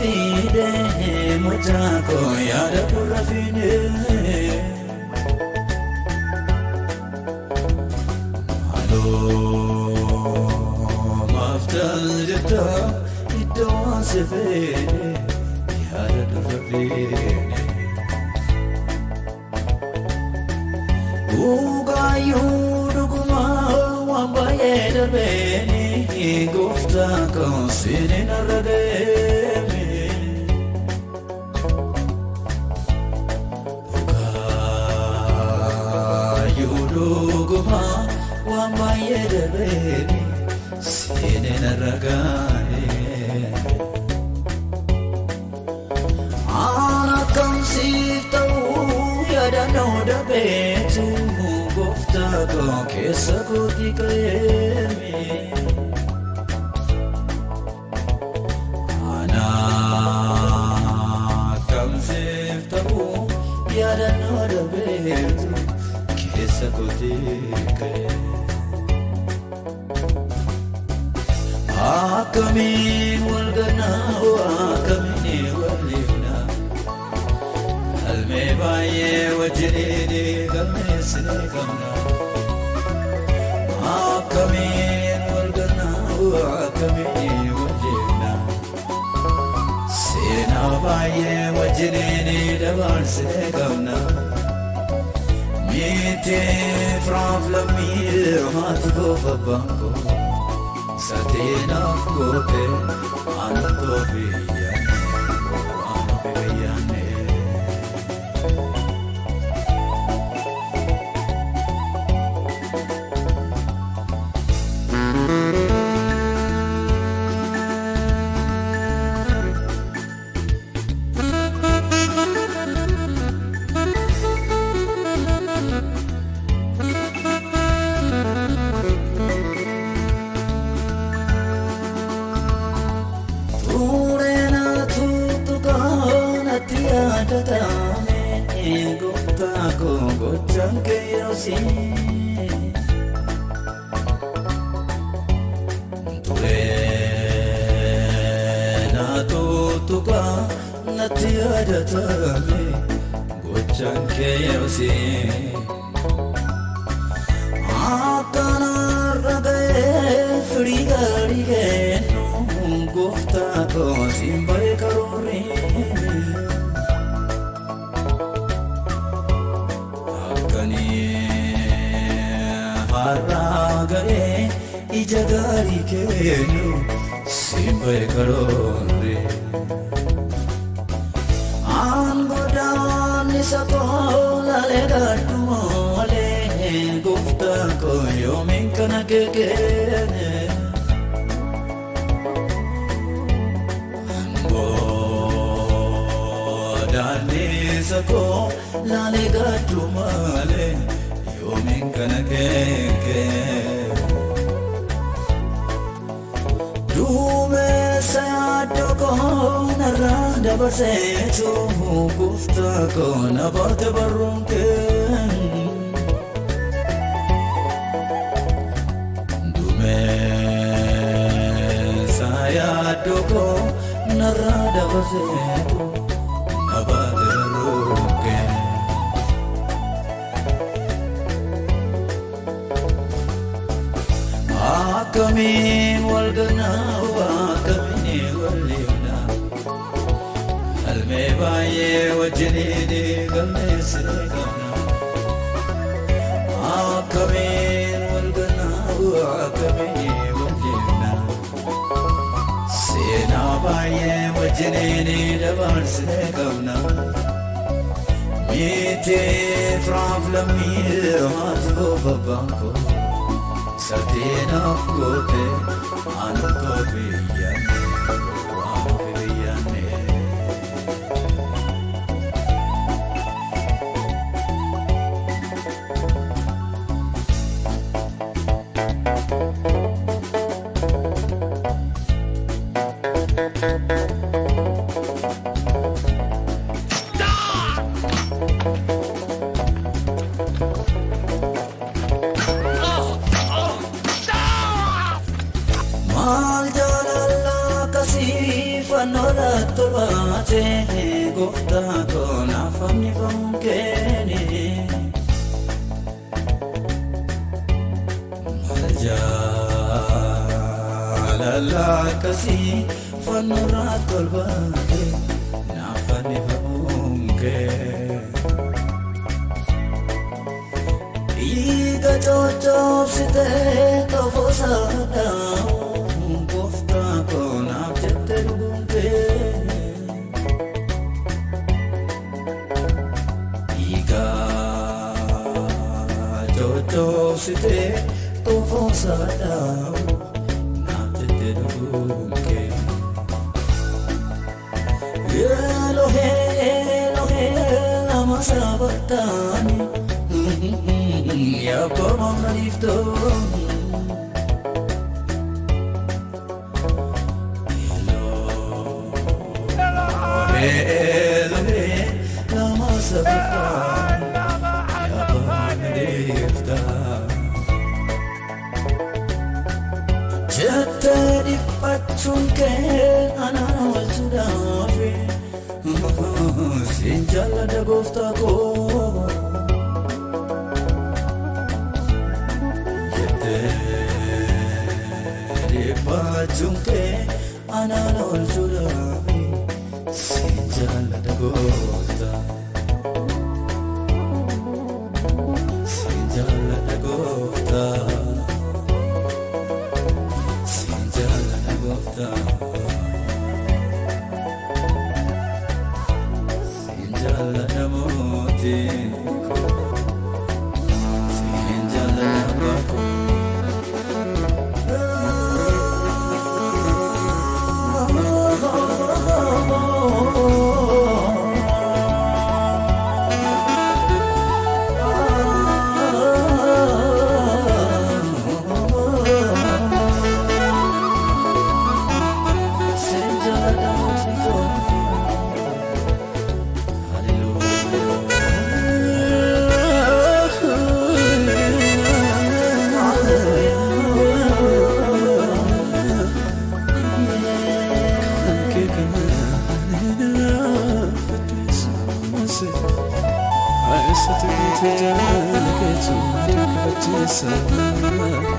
sivide mutako yada kurafine Alo maftal jita idon sivide yada kurafine Uga yuduguma wambaye dabeni Gufta konsini naragemi Uga yuduguma wambaye dabeni Sini naragemi Anakam siftau yada noda betu Gufta kesa kuti kayemi Yada noda betu kesa kutike Akamin walgana akamin walivna Alme baye wajridi gamne sikamna Akamin walgana akamin walivna Sena baye wajridi dabar sikamna Mite fraflamir matgo fabanko Satena kote anto viyane Ijagari kenu simbai karore Angodan nisakola le gatumole Gufta ko yomin kana kekene Angodan nisakola le gatumole yomin kana kekene Dume sayadoko narada basetu Gufta ko nabate barunke Dume sayadoko narada basetu nabate barunke Akamin walgana akamin walivna Alme baye wajridi gamne sikamna Akamin walgana akamin walivna Sena baye wajridi dabar sikamna Mite fraflamir matgo fabanko Satena kote anto viyane fannoora tolbaate gooftaa koonaaf fannifamuun keeni maal jaalala akkasii fannoora tolbaate naaf fannifamuun keeni dhiiga cocoobsitee xofoo saadhaa gooftaa koonaaf jettee dhuguun kee dhiiga cocoobsitee xofoo saadhaa naaf jettee dhuguun kee Elohee Elohee lama sabattaani Yabba mamma liftooni Elohee lama sabattaani Yabba mamma liftooni jettee dhiphachuun kee anaan oolchuudhaafi siin jaalladha gooftaa koo Bajunke anaan oolchuudhaafi siin jaalladha gooftaa siin jaalladha gooftaa siin jaalladha gooftaa siin jaalladha mootii siin jaalladha baakoo I said to you today, I get to